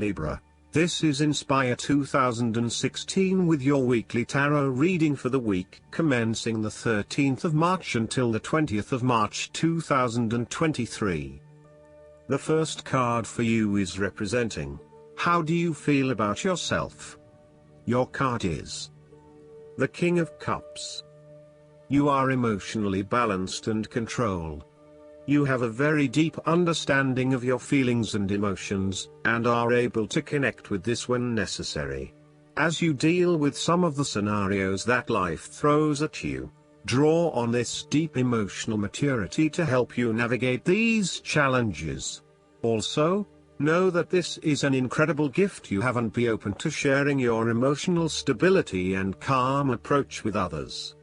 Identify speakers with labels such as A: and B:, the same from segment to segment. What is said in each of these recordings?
A: Libra. This is Inspire 2016 with your weekly tarot reading for the week commencing the 13th of March until the 20th of March 2023. The first card for you is representing, how do you feel about yourself? Your card is the King of Cups. You are emotionally balanced and controlled. You have a very deep understanding of your feelings and emotions, and are able to connect with this when necessary. As you deal with some of the scenarios that life throws at you, draw on this deep emotional maturity to help you navigate these challenges. Also, know that this is an incredible gift you have, and be open to sharing your emotional stability and calm approach with others.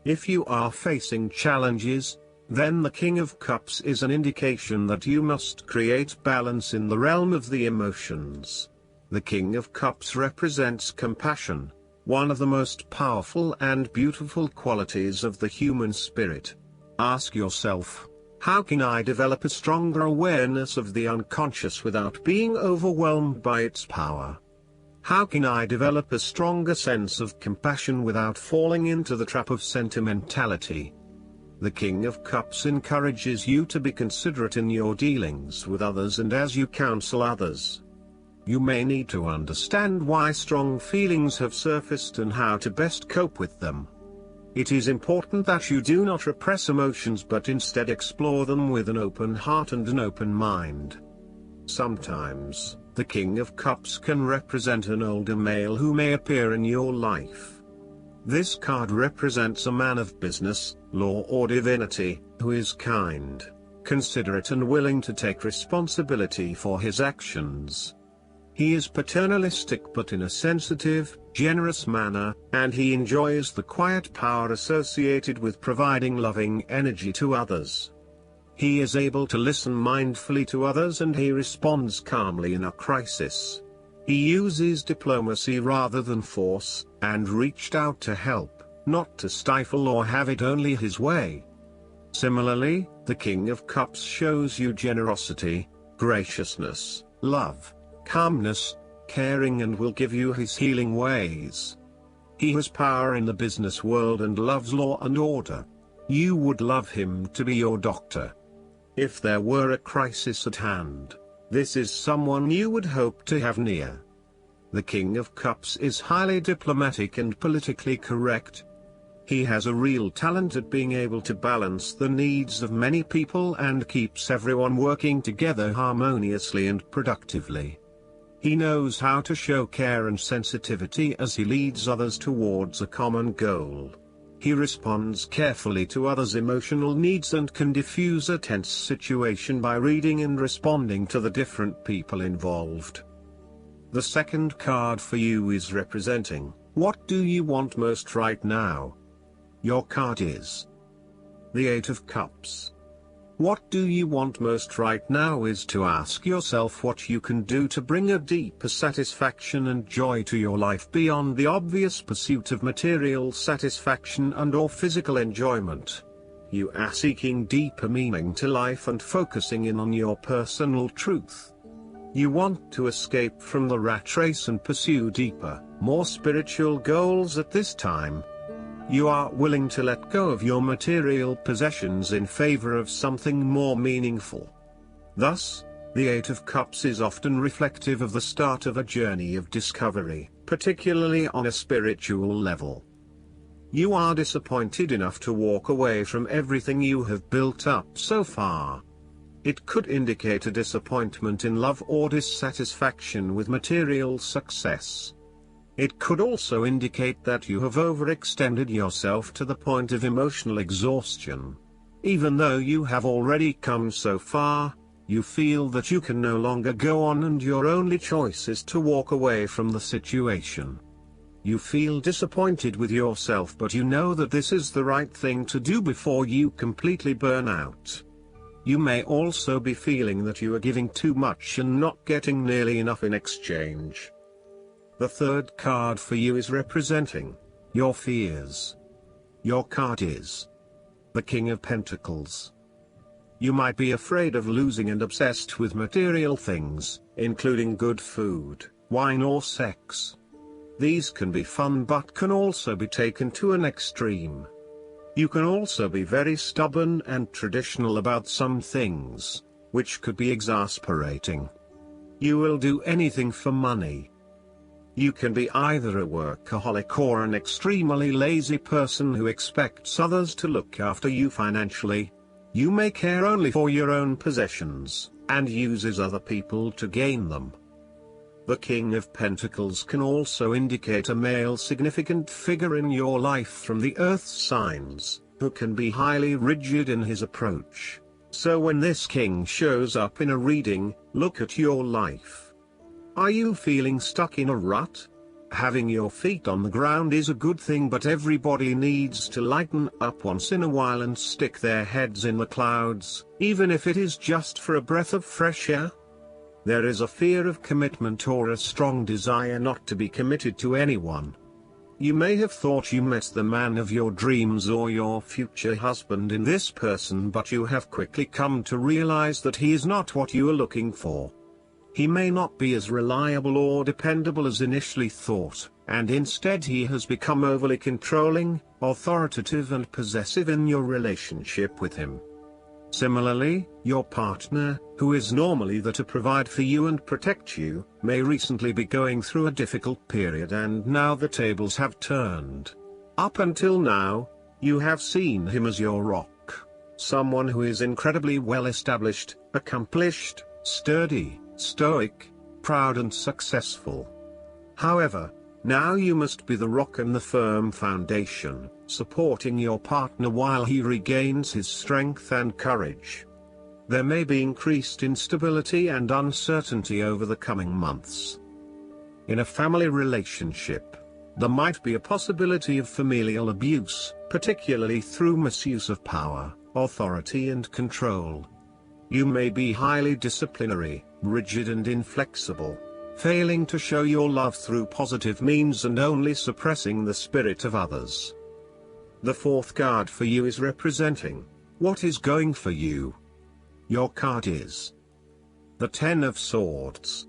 A: If you are facing challenges, then the King of Cups is an indication that you must create balance in the realm of the emotions. The King of Cups represents compassion, one of the most powerful and beautiful qualities of the human spirit. Ask yourself, how can I develop a stronger awareness of the unconscious without being overwhelmed by its power? How can I develop a stronger sense of compassion without falling into the trap of sentimentality? The King of Cups encourages you to be considerate in your dealings with others and as you counsel others. You may need to understand why strong feelings have surfaced and how to best cope with them. It is important that you do not repress emotions but instead explore them with an open heart and an open mind. Sometimes, the King of Cups can represent an older male who may appear in your life. This card represents a man of business, law or divinity, who is kind, considerate and willing to take responsibility for his actions. He is paternalistic but in a sensitive, generous manner, and he enjoys the quiet power associated with providing loving energy to others. He is able to listen mindfully to others and he responds calmly in a crisis. He uses diplomacy rather than force, and reached out to help, not to stifle or have it only his way. Similarly, the King of Cups shows you generosity, graciousness, love, calmness, caring and will give you his healing ways. He has power in the business world and loves law and order. You would love him to be your doctor. If there were a crisis at hand, this is someone you would hope to have near. The King of Cups is highly diplomatic and politically correct. He has a real talent at being able to balance the needs of many people and keeps everyone working together harmoniously and productively. He knows how to show care and sensitivity as he leads others towards a common goal. He responds carefully to others' emotional needs and can diffuse a tense situation by reading and responding to the different people involved. The second card for you is representing, what do you want most right now? Your card is the Eight of Cups. What do you want most right now is to ask yourself what you can do to bring a deeper satisfaction and joy to your life beyond the obvious pursuit of material satisfaction and/or physical enjoyment. You are seeking deeper meaning to life and focusing in on your personal truth. You want to escape from the rat race and pursue deeper, more spiritual goals at this time. You are willing to let go of your material possessions in favor of something more meaningful. Thus, the Eight of Cups is often reflective of the start of a journey of discovery, particularly on a spiritual level. You are disappointed enough to walk away from everything you have built up so far. It could indicate a disappointment in love or dissatisfaction with material success. It could also indicate that you have overextended yourself to the point of emotional exhaustion. Even though you have already come so far, you feel that you can no longer go on and your only choice is to walk away from the situation. You feel disappointed with yourself, but you know that this is the right thing to do before you completely burn out. You may also be feeling that you are giving too much and not getting nearly enough in exchange. The third card for you is representing your fears. Your card is the King of Pentacles. You might be afraid of losing and obsessed with material things, including good food, wine or sex. These can be fun but can also be taken to an extreme. You can also be very stubborn and traditional about some things, which could be exasperating. You will do anything for money. You can be either a workaholic or an extremely lazy person who expects others to look after you financially. You may care only for your own possessions, and uses other people to gain them. The King of Pentacles can also indicate a male significant figure in your life from the earth signs, who can be highly rigid in his approach. So when this king shows up in a reading, look at your life. Are you feeling stuck in a rut? Having your feet on the ground is a good thing, but everybody needs to lighten up once in a while and stick their heads in the clouds, even if it is just for a breath of fresh air. There is a fear of commitment or a strong desire not to be committed to anyone. You may have thought you met the man of your dreams or your future husband in this person, but you have quickly come to realize that he is not what you are looking for. He may not be as reliable or dependable as initially thought, and instead he has become overly controlling, authoritative and possessive in your relationship with him. Similarly, your partner, who is normally there to provide for you and protect you, may recently be going through a difficult period, and now the tables have turned. Up until now, you have seen him as your rock, someone who is incredibly well established, accomplished, sturdy, stoic, proud and successful. However, now you must be the rock and the firm foundation, supporting your partner while he regains his strength and courage. There may be increased instability and uncertainty over the coming months. In a family relationship, there might be a possibility of familial abuse, particularly through misuse of power, authority and control. You may be highly disciplinary, rigid and inflexible, failing to show your love through positive means and only suppressing the spirit of others. The fourth card for you is representing what is going for you. Your card is the Ten of Swords.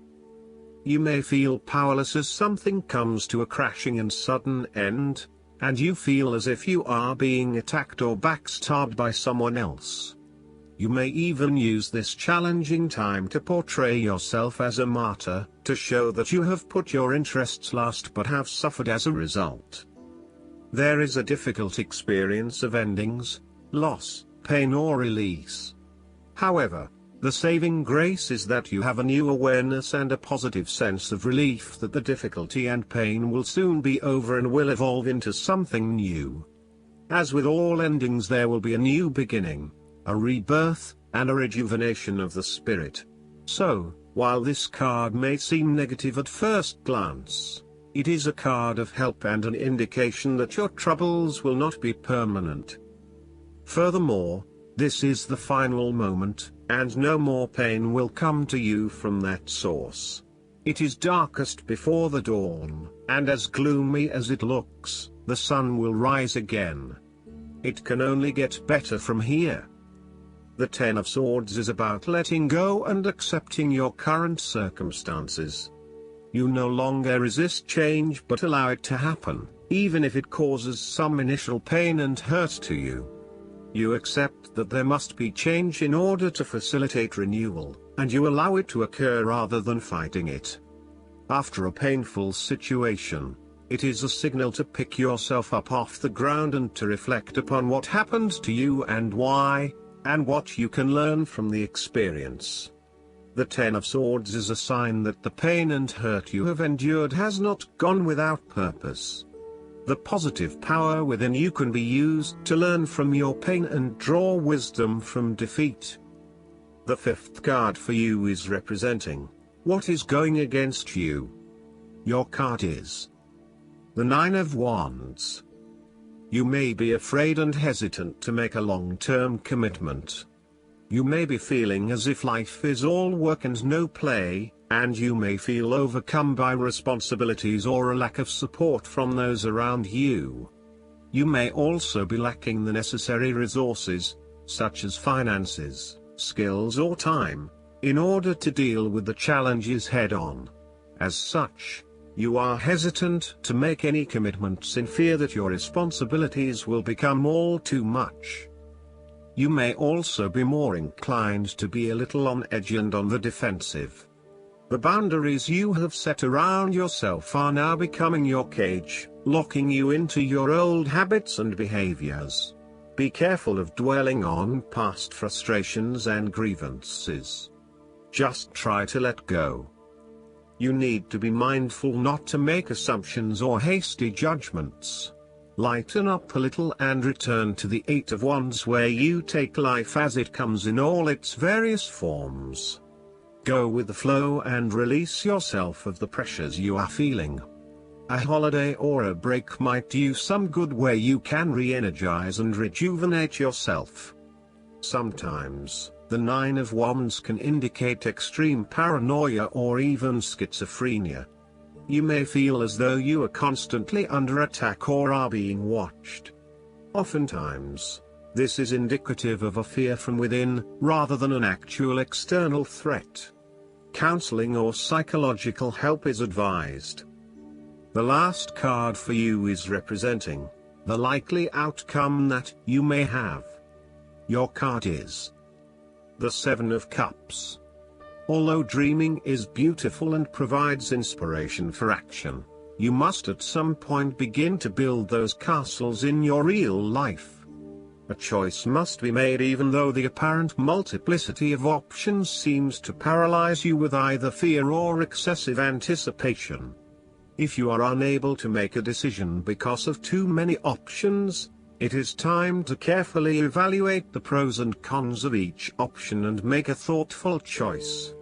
A: You may feel powerless as something comes to a crashing and sudden end, and you feel as if you are being attacked or backstabbed by someone else. You may even use this challenging time to portray yourself as a martyr, to show that you have put your interests last but have suffered as a result. There is a difficult experience of endings, loss, pain or release. However, the saving grace is that you have a new awareness and a positive sense of relief that the difficulty and pain will soon be over and will evolve into something new. As with all endings, there will be a new beginning, a rebirth, and a rejuvenation of the spirit. So, while this card may seem negative at first glance, it is a card of help and an indication that your troubles will not be permanent. Furthermore, this is the final moment, and no more pain will come to you from that source. It is darkest before the dawn, and as gloomy as it looks, the sun will rise again. It can only get better from here. The Ten of Swords is about letting go and accepting your current circumstances. You no longer resist change but allow it to happen, even if it causes some initial pain and hurt to you. You accept that there must be change in order to facilitate renewal, and you allow it to occur rather than fighting it. After a painful situation, it is a signal to pick yourself up off the ground and to reflect upon what happened to you and why, and what you can learn from the experience. The Ten of Swords is a sign that the pain and hurt you have endured has not gone without purpose. The positive power within you can be used to learn from your pain and draw wisdom from defeat. The fifth card for you is representing what is going against you. Your card is the Nine of Wands. You may be afraid and hesitant to make a long-term commitment. You may be feeling as if life is all work and no play, and you may feel overcome by responsibilities or a lack of support from those around you. You may also be lacking the necessary resources, such as finances, skills or time, in order to deal with the challenges head-on. As such, you are hesitant to make any commitments in fear that your responsibilities will become all too much. You may also be more inclined to be a little on edge and on the defensive. The boundaries you have set around yourself are now becoming your cage, locking you into your old habits and behaviors. Be careful of dwelling on past frustrations and grievances. Just try to let go. You need to be mindful not to make assumptions or hasty judgments. Lighten up a little and return to the Eight of Wands, where you take life as it comes in all its various forms. Go with the flow and release yourself of the pressures you are feeling. A holiday or a break might do you some good, where you can re-energize and rejuvenate yourself. Sometimes, the Nine of Wands can indicate extreme paranoia or even schizophrenia. You may feel as though you are constantly under attack or are being watched. Oftentimes, this is indicative of a fear from within, rather than an actual external threat. Counseling or psychological help is advised. The last card for you is representing the likely outcome that you may have. Your card is the Seven of Cups. Although dreaming is beautiful and provides inspiration for action, you must at some point begin to build those castles in your real life. A choice must be made, even though the apparent multiplicity of options seems to paralyze you with either fear or excessive anticipation. If you are unable to make a decision because of too many options, it is time to carefully evaluate the pros and cons of each option and make a thoughtful choice.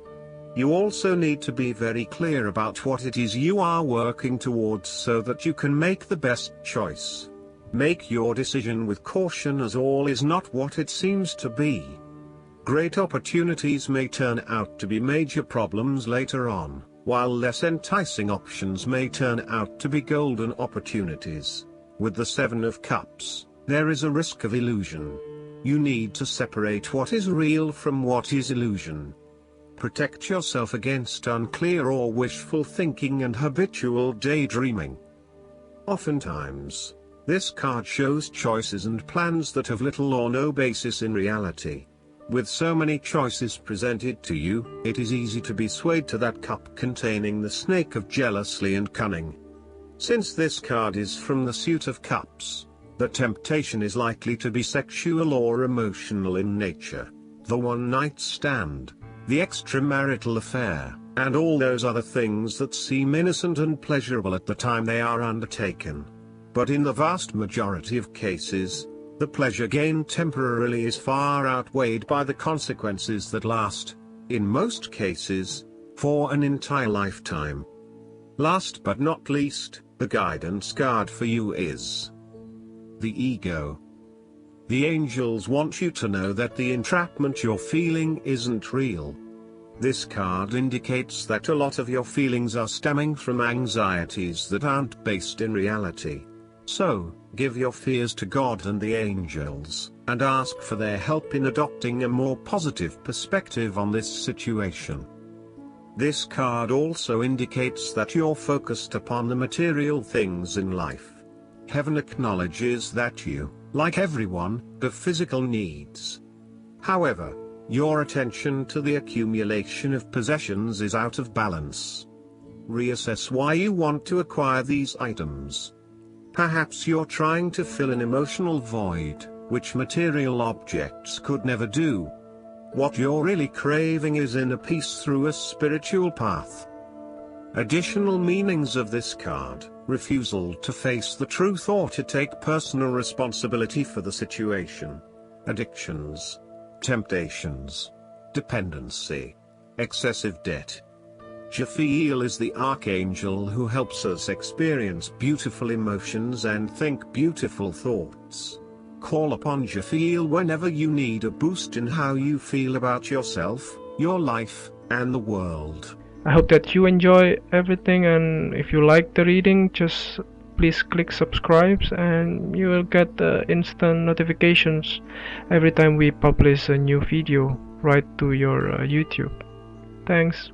A: You also need to be very clear about what it is you are working towards so that you can make the best choice. Make your decision with caution, as all is not what it seems to be. Great opportunities may turn out to be major problems later on, while less enticing options may turn out to be golden opportunities. With the Seven of Cups, there is a risk of illusion. You need to separate what is real from what is illusion. Protect yourself against unclear or wishful thinking and habitual daydreaming. Oftentimes, this card shows choices and plans that have little or no basis in reality. With so many choices presented to you, it is easy to be swayed to that cup containing the snake of jealousy and cunning. Since this card is from the Suit of Cups, the temptation is likely to be sexual or emotional in nature. The one-night stand, the extramarital affair, and all those other things that seem innocent and pleasurable at the time they are undertaken. But in the vast majority of cases, the pleasure gained temporarily is far outweighed by the consequences that last, in most cases, for an entire lifetime. Last but not least, the guidance card for you is the Ego. The angels want you to know that the entrapment you're feeling isn't real. This card indicates that a lot of your feelings are stemming from anxieties that aren't based in reality. So, give your fears to God and the angels, and ask for their help in adopting a more positive perspective on this situation. This card also indicates that you're focused upon the material things in life. Heaven acknowledges that you, like everyone, have physical needs. However, your attention to the accumulation of possessions is out of balance. Reassess why you want to acquire these items. Perhaps you're trying to fill an emotional void, which material objects could never do. What you're really craving is inner peace through a spiritual path. Additional meanings of this card: refusal to face the truth or to take personal responsibility for the situation. Addictions, temptations, dependency, excessive debt. Jophiel is the archangel who helps us experience beautiful emotions and think beautiful thoughts. Call upon Jophiel whenever you need a boost in how you feel about yourself, your life, and the world.
B: I hope that you enjoy everything, and if you like the reading, just please click subscribe and you will get instant notifications every time we publish a new video. right to your YouTube. Thanks.